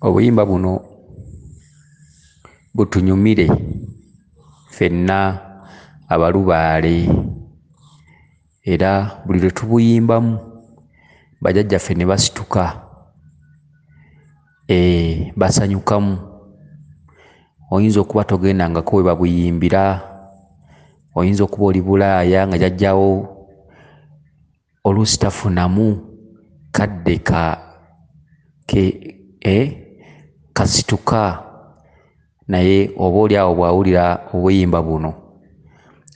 obuyimba buno butunyumire ffenna abalubaale, era buli lwe tubuyimbamu bajjajjaffe ne basituka, basanyukamu. Oyinza okuba togendangako we babuyimbira, oyinza okuba oli Bulaaya nga jjajjawo oluusi tafunamu kadde kasituka, naye oba oli awo bw'awulira obuyimba buno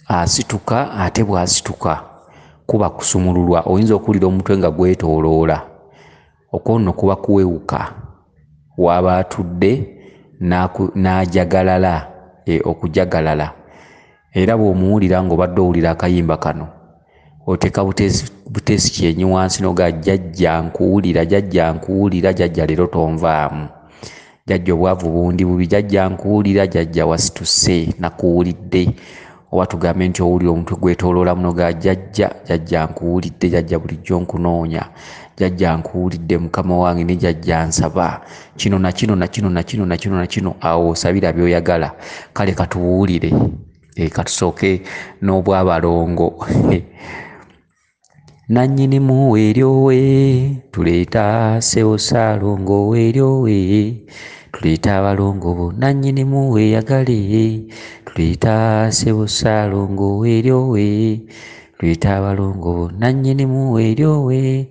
asituka, ate bw'asituka kuba kusumululwa. Oyinza okuwulira omutwe nga gwetooloola, okwo nno kuba kuwewuka waba atudde n'ajagalala, okujagalala. Era bw'omuwulira ng'obadde owulira akayimba kano, oteeka buteesi kyenyi wansi noga jjajja nkuwulira, jjajja nkuwulira, jjajja leero tonvaamu, jjajja obwavu bundi bubi, jjajja nkuwulira, jjajja wasituse nakuwulidde. Oba tugambe nti owulira omutwe gwetooloola munoga jjajja nkuwulidde, jjajja bulijjo nkunoonya, jjajja nkuwulidde mukama wange, ne jjajja nsaba kino na kino na kino na kino na kino na kino. Awo osabira by'oyagala. Kale katuwulire, katusooke n'obwabalongo. Nannyinimu weeryowe tuleeta Ssebo Ssaalongo weeryowe, tuleeta abalongo bo nannyinimu weeyagale, tuleeta Ssebo Ssaalongo weeryowe, tuleeta abalongo bo nannyinimu weeryowe,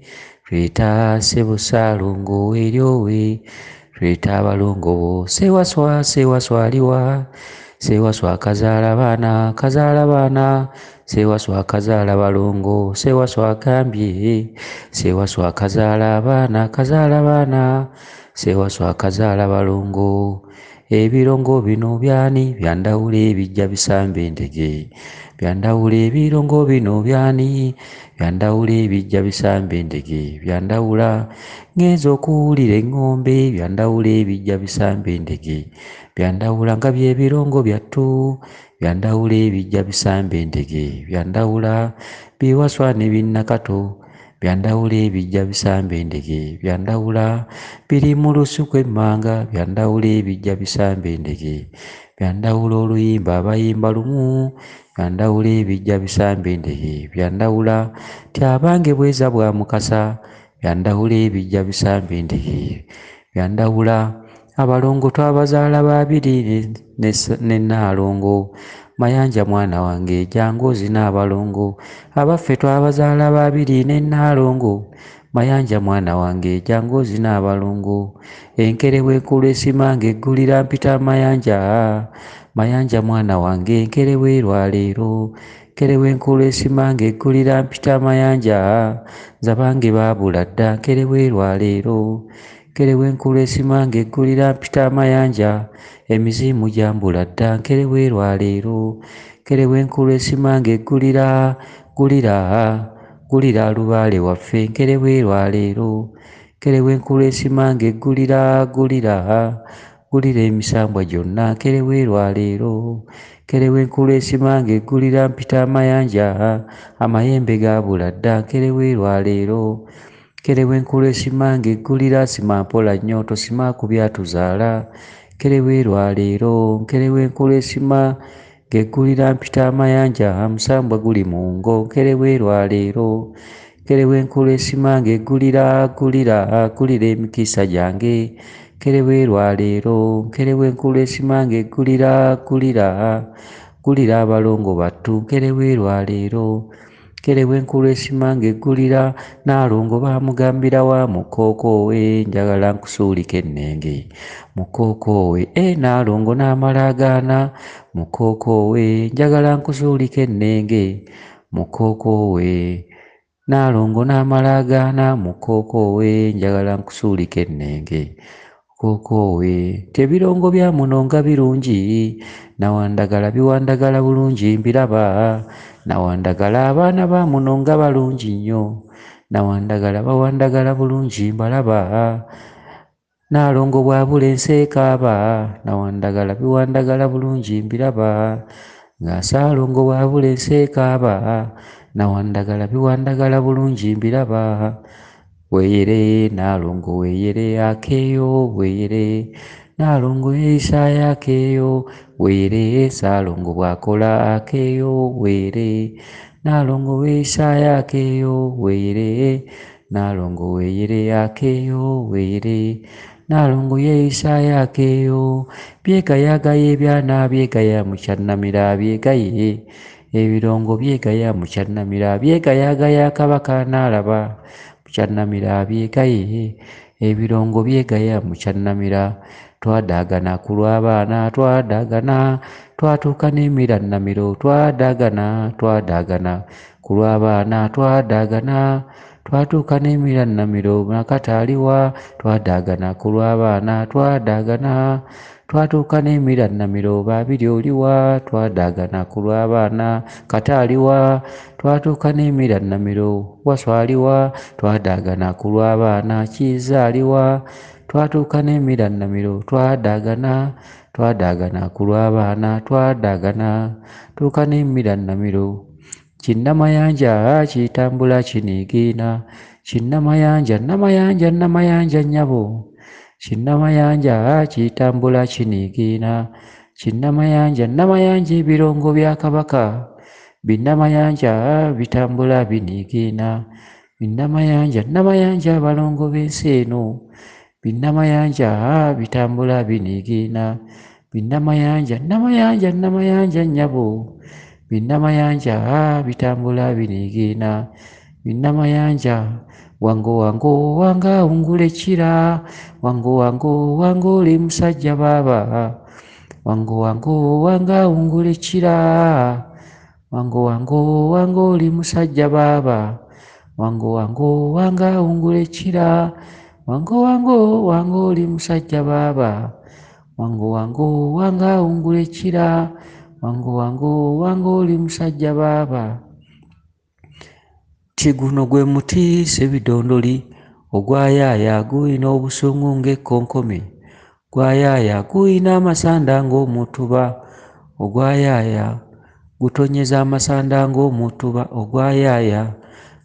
tuleeta Ssebo Ssaalongo weeryowe, tuleeta abalongo bo. Ssewaswa Ssewaswa aliwa, Ssewaswa kazaala baana kazaala baana, Ssewaswa kazaala balongo, Ssewaswa agambye, Ssewaswa kazaala baana kazaala baana, Ssewaswa kazaala balongo. Ebirongo bino byani byandawula ebijja bisamba endege, byandawula ebirongo bino byani byandawula ebijja bisamba endege, byandawula ngenza okuwulira eŋŋombe, byandawula ebijja bisamba endege, byandawula nga by'ebirongo byattu, byandawula ebijja bisamba endege, byandawula biwaswa ne binnakato, byandawula ebijja bisamba endege, byandawula biri mu lusuku emmanga, byandawula ebijja bisamba endege, byandawula oluyimba abayimba lumu, byandawula ebijja bisamba endege, byandawula ti abange bweza bwa mukasa, byandawula ebijja bisamba endege, byandawula abalongo twabazaala babiri ne Nnaalongo, Mayanja mwana wange jangu ozina abalongo, abaffe twabazaala babiri ne Nnaalongo, Mayanja mwana wange jangu ozina abalongo. Enkerewe enkulu esimanga eggulira mpita Mayanja, Mayanja mwana wange enkerewe lwaleero, nkerewe enkulu esimanga eggulira mpita Mayanja, nzabange baabula dda nkerewe lwaleero, nkerewe enkulu esimanga eggulira mpita Mayanja, emizimu gyambula dda nkerewe lwaleero, nkerewe enkulu esimanga eggulira gulira lubaale waffe nkerewe lwaleero, nkerewe enkulu esimanga eggulira gulira emisambwa gyonna nkerewe lwaleero, nkerewe enkulu esimanga eggulira mpita Mayanja, amayembe gaabula dda nkerewe lwaleero, nkerewe enkulu esimanga eggulira sima mpola nnyo tosima ku byatuzaala nkerewe lwaleero, nkerewe enkulu esimanga eggulira mpita Mayanja, musambwa guli mu ngo nkerewe lwaleero, nkerewe enkulu esimanga eggulira gulira emikisa gyange nkerewe lwaleero, nkerewe enkulu esimanga eggulira gulira abalongo battu nkerewe lwaleero, nkerewe enkulu esimanga eggulira Nnaalongo baamugambira wa mukookoowe njagala nkusuulika ennenge, mukookoowe Nnaalongo n'amala agaana, mukookoowe njagala nkusuulika ennenge, mukookoowe Nnaalongo n'amala agaana, mukookoowe njagala nkusuulika ennenge, mukookoowe tebirongo bya muno nga birungi, nawandagala biwandagala bulungi mbiraba, nawandagala abaana ba muno nga balungi nnyo, nawandagala bawandagala bulungi mbalaba, Nnaalongo bwabula ensi ekaaba, nawandagala biwandagala bulungi mbiraba, nga Ssaalongo bwabula ensi ekaaba, nawandagala biwandagala bulungi mbiraba, weyere Nalongo weyere akeyo weyere Nalongo yeisa akeyo weyere Salongo bwakola akeyo weyere Nalongo weisa akeyo weyere Nalongo weyere akeyo weyere Nalongo yeisa akeyo byegayagaye byana byegaya mukyannamira byegaye ebirongo byegaya mukyannamira byegayagaya kabaka nalaba mukyannamira byegaye ebirongo byegaya mukyannamira twadagana ku lw'abaana twadagana twatuuka n'emiranamiro twadagana ku lw'abaana twadagana twatuuka n'emiranamiro nakataliwa twadagana ku lw'abaana twadagana twatuuka n'emiranamiro babiri oliwa twadagana ku lw'abaana kataliwa twatuuka n'emiranamiro waswaliwa twadagana ku lw'abaana kizaaliwa twatuuka n'emiranamiro twadagana ku lw'abaana twadagana tuuka n'emiranamiro kinnamayanja kitambula kiniigiina kinnamayanja namayanja nnyabo kinnamayanja kitambula kiniigiina kinnamayanja ebirongo bya kabaka binnamayanja bitambula biniigiina namayanja abalongo b'ensi eno binnamayanja bitambula biniigiina binnamayanja nnyabo binnamayanja bitambula biniigiina binnamayanja wango wanga ungula ekira wango oli musajja baaba wango wanga ungula ekira wango oli musajja baaba wango wanga ungula ekira wango oli musajja baaba wango wanga ungula ekira wango oli musajja baaba tiguno gwe muti sebidondoli ogwayaaya guyina obusungu ng'ekkonkome gwayaaya guyina amasanda ng'omutuba ogwayaaya gutonyeza amasanda ng'omutuba ogwayaaya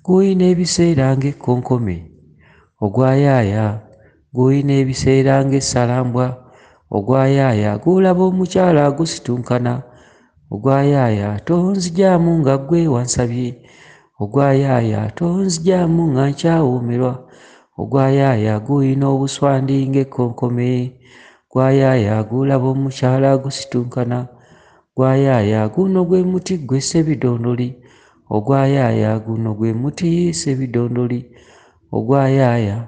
guyina ebiseera ng'ekkonkome ogwayaaya guyina ebiseera ng'essalambwa ogwayaaya gulaba omukyala agusitunkana ogwayaaya tonzijaamu nga ggwe wansabye ogwayaaya tonzijaamu nga nkyawuumirwa ogwayaaya guyina obuswandi ng'ekkonkome gwayaaya gulaba omukyala agusitunkana gwayaaya guno gwe muti gwe sebidondoli ogwayaaya guno gwe muti sebidondoli ogwayaaya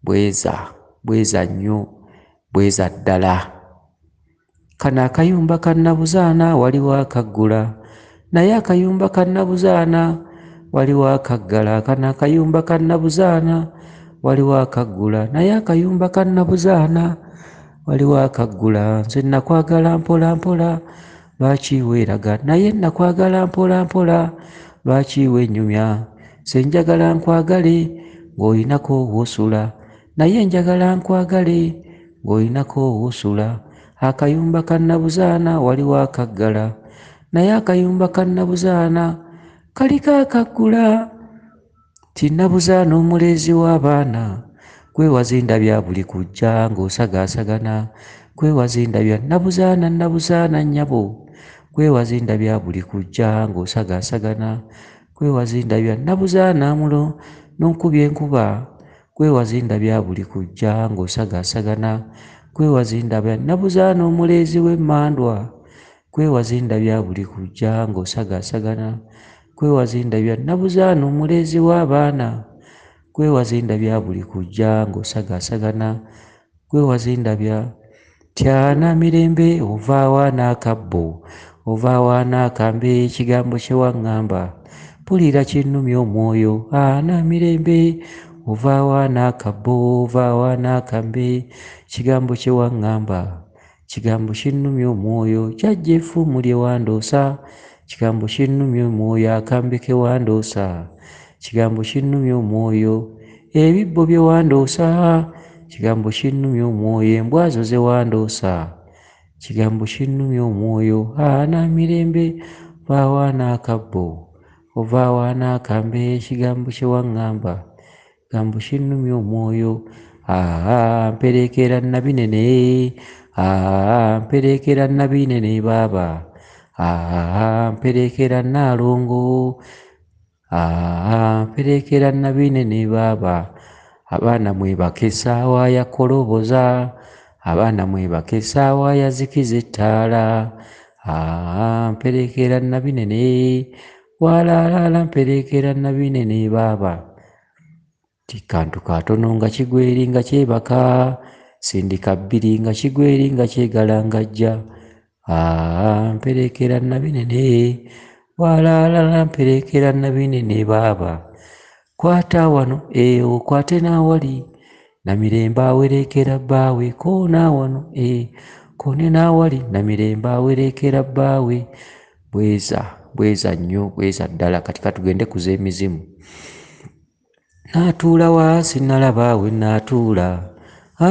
bweza nnyo bweza ddala kano akayumba ka Nnabuzaana waliwo akaggula naye akayumba ka Nnabuzaana waliwo akaggala kano akayumba ka Nnabuzaana waliwo akaggula naye akayumba ka Nnabuzaana waliwo akaggula nze nakwagala mpola mpola lwaki weeraga naye nakwagala mpola mpola lwaki wenyumya nze njagala nkwagale ng'oyinako woosula naye njagala nkwagale ng'oyinako woosula akayumba ka Nnabuzaana waliwo akaggala naye akayumba ka Nnabuzaana kaliko akaggula ti Nnabuzaana omuleezi w'abaana gwewazinda bya buli kujja ng'osagaasagana gwewazinda bya Nnabuzaana nnyabo gwewazinda bya buli kujja ng'osagaasagana gwewazinda bya Nnabuzaana mulo n'onkubya enkuba gwewazinda bya buli kujja ng'osagaasagana gwewazinda bya Nnabuzaana omuleezi w'emmandwa gwewazinda bya buli kujja ng'osagaasagana gwewazinda bya Nnabuzaana omuleezi w'abaana gwewazinda bya buli kujja ng'osagaasagana gwewazinda bya tyana mirembe ovaawa n'akabbo ovaawa n'akambe ekigambo kye waŋŋamba mpulira kinnumya omwoyo ana mirembe ovaawa n'akabbo ovaawa n'akambe kigambo kye waŋŋamba kigambo kinnumya omwoyo jjajja effumu lye wandoosa kigambo kinnumya omwoyo akambe ke wandoosa kigambo kinnumya omwoyo ebibbo bye wandoosa kigambo kinnumya omwoyo embwazo ze wandoosa kigambo kinnumya omwoyo ana mirembe ovaawa n'akabbo ovaawa n'akambe ekigambo kye waŋŋamba gambo kinnumya omwoyo. Mperekera nabinene, mperekera nabinene baaba, mperekera Nalongo, mperekera nabinene baaba. Abaana mwebake essaawa ya koloboza, abaana mwebake essaawa ya zikiza ettaala. Mperekera nabinene, walaalaala mperekera nabinene baaba. Tikantu katono nga kigweri nga kyebaka, sindika bbiri nga kigweri nga kyegalangajja. Mperekera nabinene, walaalaala mperekera nabinene baaba. Kwata wano okwate naawali, Namirembe awerekera bbaawe, koona wano koone naawali, Namirembe awerekera bbaawe. Bweza nnyo, bweza ddala. Kati katugende kuza emizimu. Naatuula wa sinnalaba we naatuula,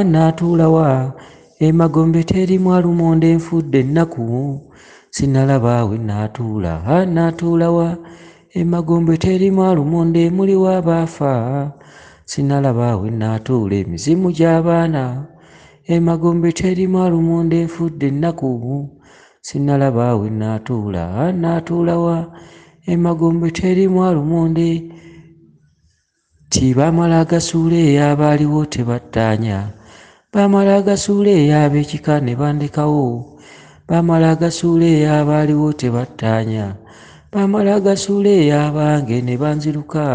naatuula wa emagombe terimu alumonde enfudde ennaku, sinnalaba we naatuula, naatuula wa emagombe terimu alumonde emuli w'abaafa, sinnalaba we naatuula emizimu gy'abaana, emagombe terimu alumonde enfudde ennaku, sinnalaba we naatuula, naatuula wa emagombe terimu alumonde. Bamala agasuula eyo abaaliwo tebattaanya, bamala agasuula eyo ab'ekika ne bandekawo, bamala agasuula eyo abaaliwo tebattaanya, bamala agasuula eyo abange ne banziruka,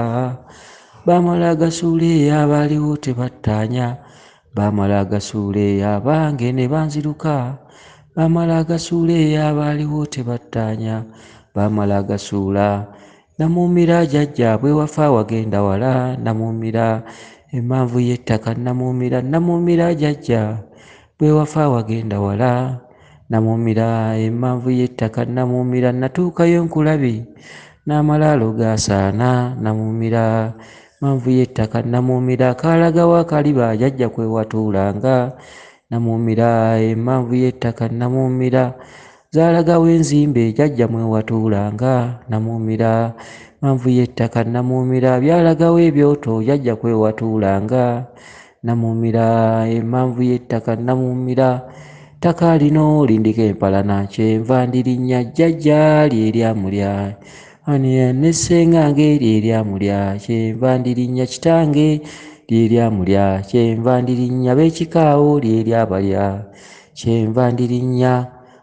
bamala agasuula eyo abaaliwo tebattaanya, bamala agasuula eyo abange ne banziruka, bamala agasuula eyo abaaliwo tebattaanya, bamala agasuula. Namuumira jjajjaabwe wafa wagenda wala, namuumira emmanvu y'ettaka, namuumira jjajja bwe wafa wagenda wala, namuumira emmanvu y'ettaka, namuumira natuukayo nkulabi, n'amalaalo gaasaana, namuumira manvu y'ettaka, namuumira kaalagawa kaliba jjajja kwe watuulanga, namuumira emmanvu y'ettaka, namuumira zaalagawo enzimbe jjajja mwe watuulanga, namuumira manvu y'ettaka, namuumira byalagawo ebyoto jjajja kwe watuulanga, namuumira emmanvu y'ettaka, namuumira ttaka lino lindika empalana, kyenva ndirinnya jjajja lyeryamulya, nessengange lyeryamulya, kyenva ndirinnya kitange lyeryamulya, kyenva ndirinnya b'ekikaawo lyeryabalya, kyenva ndirinnya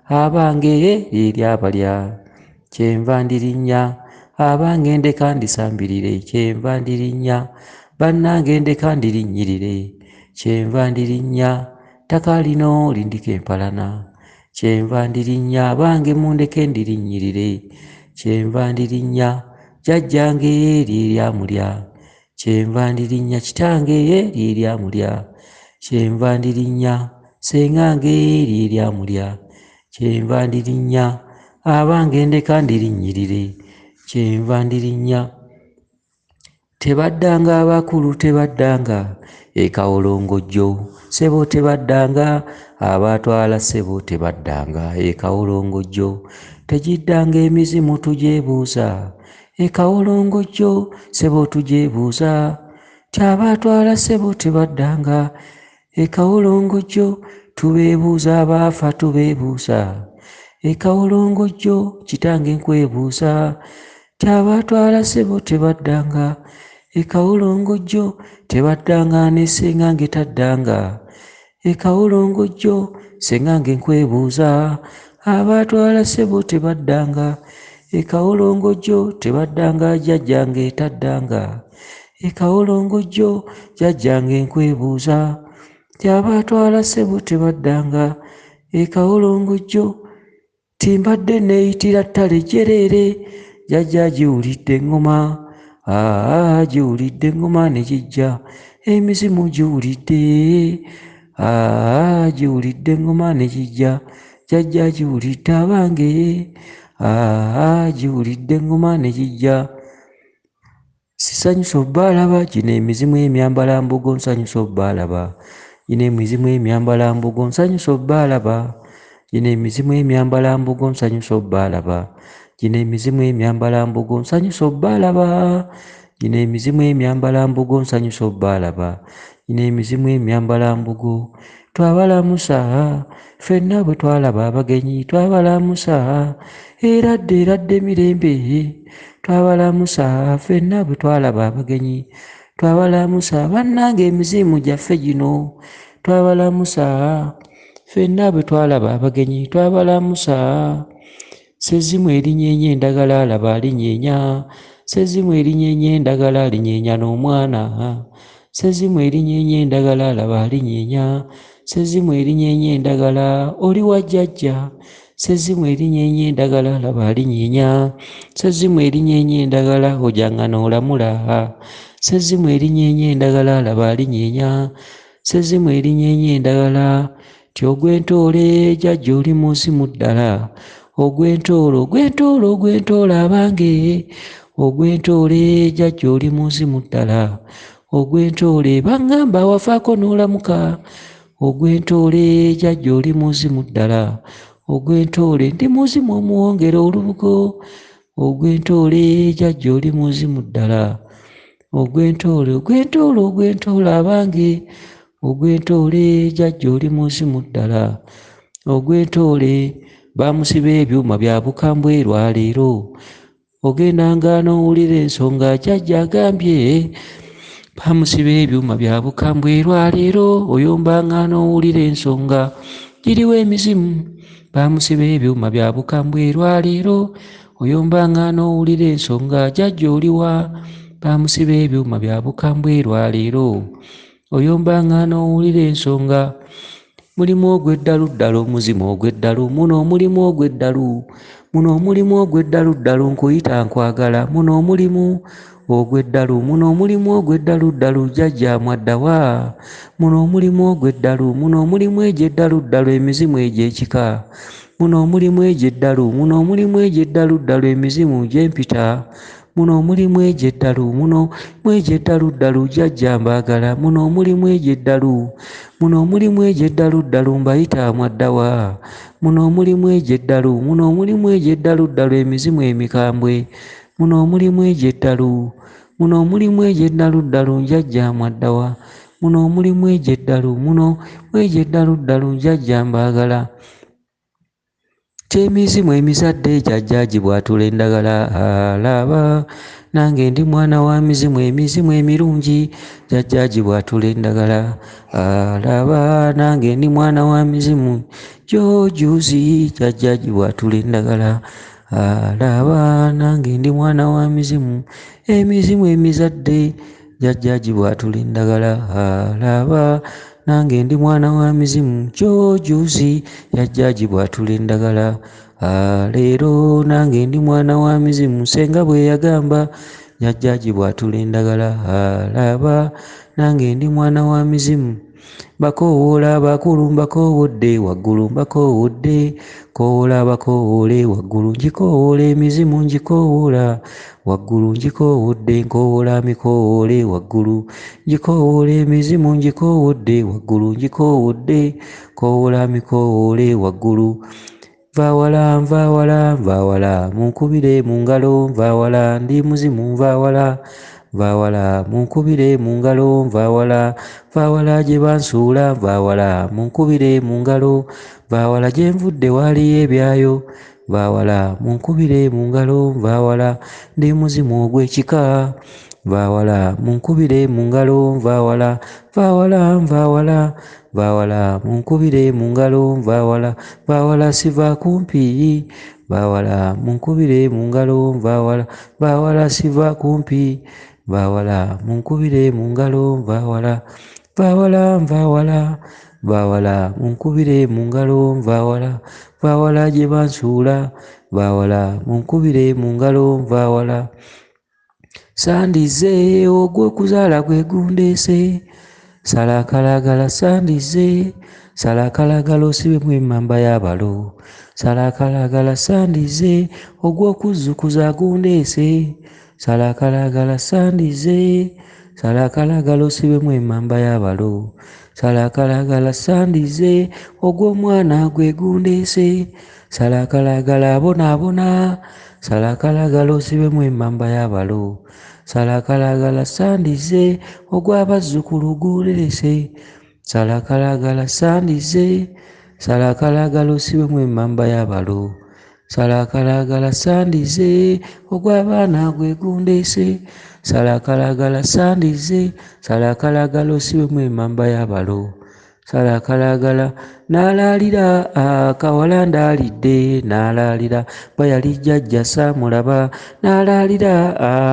abange lyeryabalya, kyenva ndirinnya abange ndeka ndisambirire, kyenva ndirinnya bannange ndeka ndirinnyirire, kyenva ndirinnya ttaka lino lindika empalana, kyenva ndirinnya abange mundeke ndirinnyirire, kyenva ndirinnya jjajjange lyeryamulya, kyenva ndirinnya kitange lyeryamulya, kyenva ndirinnya ssengange lyeryamulya, kyenva ndirinnya abange ndeka ndirinnyirire, kyenva ndirinnya. Tebaddanga abakulu, tebaddanga ekawolongojjo, ssebo tebaddanga abatwala, ssebo tebaddanga ekawolongojjo, tegiddanga emizimu tugyebuuza, ekawolongojjo ssebo tugyebuuza, tyabatwala ssebo tebaddanga ekawolongojjo, tubeebuuza abaafa tubeebuuza, ekawolongojjo kitange nkwebuuza, tyabatwala ssebo tebaddanga ekawolongojjo, tebaddanga nessengange taddanga ekawolongojjo, ssengange nkwebuuza, abatwala ssebo tebaddanga ekawolongojjo, tebaddanga jjajjange taddanga ekawolongojjo, jjajjange nkwebuuza, tyabatwala ssebo tebaddanga ekawolongojjo, timbadde neeyitira ttale jjereere, jjajja giwulidde eŋŋoma, giwulidde eŋŋoma ne kijja, emizimu giwulidde, giwulidde eŋŋoma ne kijja, jjajja giwulidde abange, giwulidde eŋŋoma ne kijja. Sisanyusa obbaalaba, gino emizimu emyambalambugo nsanyusa obbaalaba, gino emizimu emyambalambugo nsanyusa obbaalaba, gino emizimu emyambalambugo nsanyusa obbaalaba, gino emizimu emyambalambugo nsanyusa obbaalaba, Gino emizimu emyambalambugo nsanyusa obbalaba. Gino emizimu emyambalambugo twabalamusa ffenna bwe twalaba abagenyi twabalamusa eradde mirembe twabalamusa ffenna bwe twalaba abagenyi twabalamusa bannange emizimu gyaffe gino twabalamusa ffenna bwe twalaba abagenyi twabalamusa sezzimu erinyeenya endagala alaba alinyeenya sezzimu erinyeenya endagala alinyeenya n'omwana sezzimu erinyeenya endagala alaba alinyeenya sezzimu erinyeenya endagala oli wa jjajja sezzimu erinyeenya endagala alaba alinyeenya sezzimu erinyeenya endagala ojanga n'olamula sezzimu erinyeenya endagala alaba alinyeenya sezzimu erinyeenya endagala ti ogwentoole jjajja oli muzimu ddala ogwentoolo abange ogwentoole jjajja oli muzimu ddala ogwentoole baŋŋamba wafaako n'olamuka ogwentoole jjajja oli muzimu ddala ogwentoole ndi muzimu omuwongera olubugo ogwentoole jjajja oli muzimu ddala ogwentoole abange ogwentoole jjajja oli muzimu ddala ogwentoole bamusiba ebyuma bya bukambwe lwaleero ogendanga n'owulira ensonga jjajja agambye bamusiba ebyuma bya bukambwe lwaleero oyombanga n'owulira ensonga giriwo emizimu bamusiba ebyuma bya bukambwe lwaleero oyombanga n'owulira ensonga jjajja oliwa bamusiba ebyuma bya bukambwe lwaleero oyombanga n'owulira ensonga mulimu ogw'eddalu omuzimu ogw'eddalu muno omulimu ogw'eddalu nkuyita nkwagala muno omulimu ogw'eddalu jjajja mwaddawa muno omulimu egy'eddalu emizimu egy'ekika muno omulimu egy'eddalu emizimu gy'empita muno omulimu egy'eddalu jjajja mbaagala muno omulimu egy'eddalu mbayita mwaddawa muno omulimu egy'eddalu emizimu emikambwe muno omulimu egy'eddalu njajja mwaddawa muno omulimu egy'eddalu njajja mbaagala ky'emizimu emizadde jjajjaagi bw'atula endagala alaba nange ndi mwana wa mizimu emirungi jjajjaagi bw'atula endagala alaba nange ndi mwana wa mizimu jojuzi jjajjaagi bw'atula endagala alaba nange ndi mwana wa mizimu emizadde jjajjaagi bw'atula endagala alaba nange ndi mwana wa mizimu jojuzi jjajjaagi bw'atula endagala leero nange ndi mwana wa mizimu senga bwe yagamba jjajjaagi bw'atula endagala alaba nange ndi mwana wa mizimu bakoowoola abakulu mbakoowodde waggulu mbakoowodde koowoola abakoowoole waggulu ngikoowoola emizimu ngikoowoola waggulu ngikoowodde nkoowoola mikoowoole waggulu ngikoowoola emizimu ngikoowodde waggulu ngikoowodde koowoola mikoowoole waggulu nvaawala munkubire mu ngalo nvaawala ndi muzimu nvaawala munkubire mu ngalo nvaawala gye bansuula nvaawala munkubire mu ngalo nvaawala gye nvudde waaliyo ebyayo nvaawala munkubire mu ngalo nvaawala ndi muzimu ogw'ekika nvaawala munkubire mu ngalo nvaawala munkubire mu ngalo nvaawala siva kumpi nvaawala munkubire mu ngalo nvaawala siva kumpi nvaawala munkubire mu ngalo nvaawala munkubire mu ngalo nvaawala gye bansuula nvaawala munkubire mu ngalo nvaawala sandize ogw'okuzaala gwegundeese salakalagala sandize salakalagala osibemu emmamba y'abalo salakalagala sandize ogw'okuzzukuza gundeese salakalagala sandize salakalagala osibemu emmamba y'abalo salakalagala sandize ogw'omwana gwegundeese salakalagala abonaabona salakalagala osibemu emmamba y'abalo salakalagala sandize ogw'abazzukulu gulerese salakalagala sandize salakalagala osibemu emmamba y'abalo salakalagala sandize ogw'abaana gwegundeese salakalagala sandize salakalagala osibemu emmamba y'abalo salakalagala n'alaalira akawala ndaalidde n'alaalira bwe yali jjajja saamulaba n'alaalira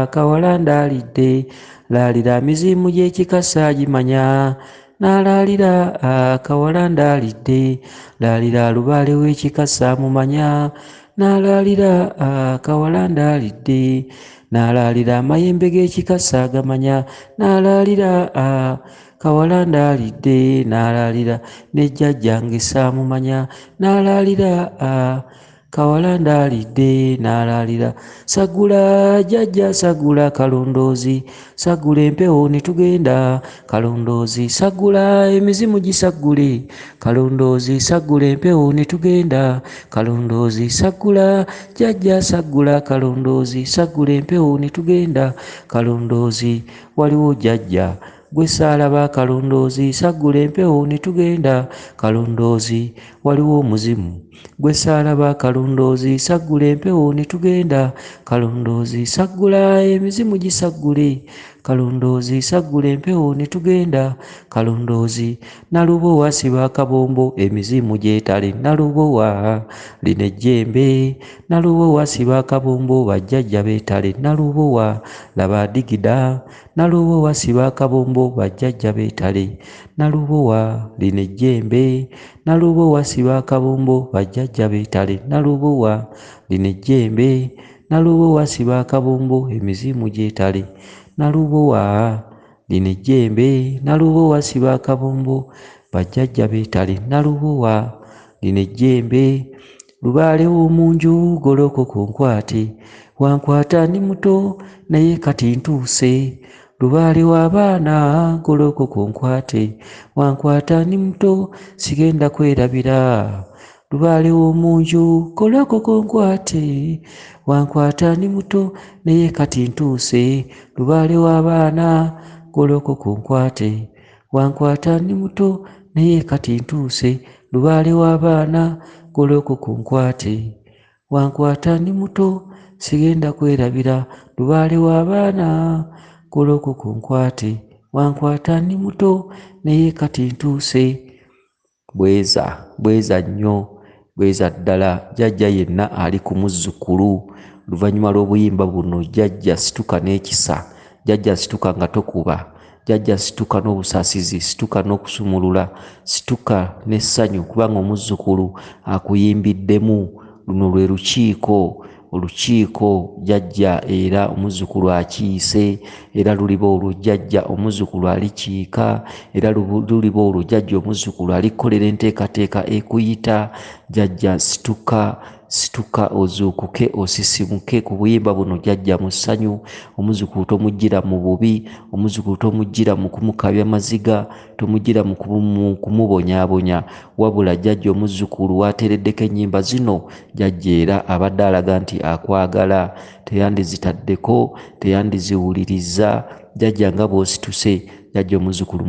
akawala ndaalidde laalira mizimu gy'ekikasa agimanya n'alaalira akawala ndaalidde laalira alubaale w'ekikasa amumanya n'alaalira akawala ndaalidde n'alaalira amayembe g'ekikasa agamanya n'alaalira kawala ndaalidde n'alaalira ne jjajjange saamumanya n'alaalira kawala ndaalidde n'alaalira sagula jjajja sagula kalondoozi sagula empewo ne tugenda kalondoozi sagula emizimu gisagule kalondoozi sagula empewo ne tugenda kalondoozi sagula jjajja sagula kalondoozi sagula empewo ne tugenda kalondoozi waliwo jjajja gwe saalaba kalondoozi sagula empewo ne tugenda kalondoozi waliwo omuzimu gwe saalaba kalondoozi sagula empewo ne tugenda kalondoozi sagula emizimu gisagule kalondoozi sagula empewo ne tugenda kalondoozi nalubowa siba akabombo emizimu gyetale nalubowa lino ejjembe nalubowa siba akabombo bajjajja beetale nalubowa laba adigida nalubowa siba akabombo bajjajja beetale nalubowa lino ejjembe nalubowa siba akabombo bajjajja beetale nalubowa lino ejjembe nalubowa siba akabombo emizimu gyetale nalubowa lino ejjembe nalubowa siba akabombo bajjajja beetale nalubowa lino ejjembe lubaale w'omunju golokoko nkwate wankwata ndi muto naye kati ntuuse lubaale w'abaana golokoko nkwate wankwata ndi muto sigenda kwerabira lubaale w'omunju golokoko nkwate wankwata ndi muto naye kati ntuuse lubaale w'abaana golokoko nkwate wankwata ndi muto naye kati ntuuse lubaale w'abaana golokoko nkwate wankwata ndi muto sigenda kwerabira lubaale w'abaana golokoko nkwate wankwata ndi muto naye kati ntuuse bweza nnyo bweza ddala jjajja yenna ali ku muzzukulu luvannyuma lw'obuyimba buno jjajja situka n'ekisa jjajja situka nga tokuba jjajja situka n'obusaasizi situka n'okusumulula situka n'essanyu kubanga omuzzukulu akuyimbiddemu luno lwe olukiiko jjajja era omuzzukulu akiise era luliba olwo jjajja omuzzukulu alikiika era luliba olwo jjajja omuzzukulu alikolera enteekateeka ekuyita jjajja situka ozuukuke osisimuke ku buyimba buno jjajja mu ssanyu omuzzukulu tomujjira mu bubi omuzzukulu tomujjira mu kumukabya maziga tomujjira mu kumubonyaabonya wabula jjajja omuzzukulu wateereddeko ennyimba zino jjajja era abadde alaga nti akwagala teyandizitaddeko teyandiziwuliriza jjajja nga bw'osituse jjajja omuzzukulu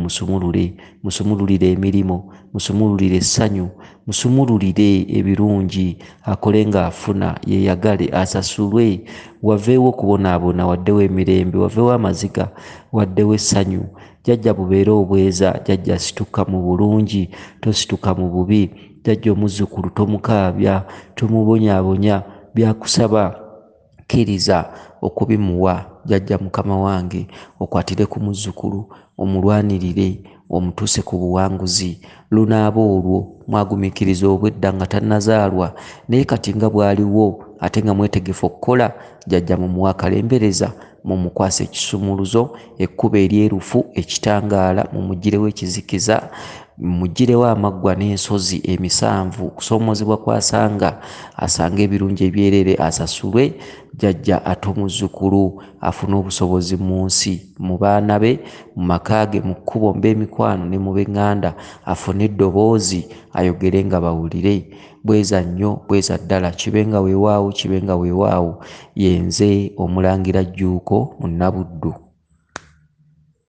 musumululire emirimu musumululire essanyu musumululire ebirungi akole ng'afuna yeyagale asasulwe waveewo okubonaabona waddewo emirembe waveewo amaziga waddewo essanyu jjajja bubeere obweza jjajja situka mu bulungi tosituka mu bubi jjajja omuzzukulu tomukaabya tomubonyaabonya byakusaba kkiriza okubimuwa jjajja mukama wange okwatire ku muzzukulu omulwanirire omutuuse ku buwanguzi lunaaba olwo mwagumiikiriza obwedda nga tannazaalwa naye kati nga bw'aliwo ate nga mwetegefu okukola jjajja mumuwa akalembereza mumukwasa ekisumuluzo ekkuba eryerufu ekitangaala mumugirewo ekizikiza mugirewo amaggwa n'ensozi emisanvu okusoomozebwa kwasanga asanga ebirungi ebyerere asasulwe jjajja ate omuzzukulu afune obusobozi mu nsi mu baana be mu maka ge mu kkubo mbe emikwano ne mu b'eŋŋanda afune eddoboozi ayogere nga bawulire bweza nnyo bweza ddala kibenga weewaawo kibenga weewaawo yenze Omulangira Jjuuko mu Nnabuddu.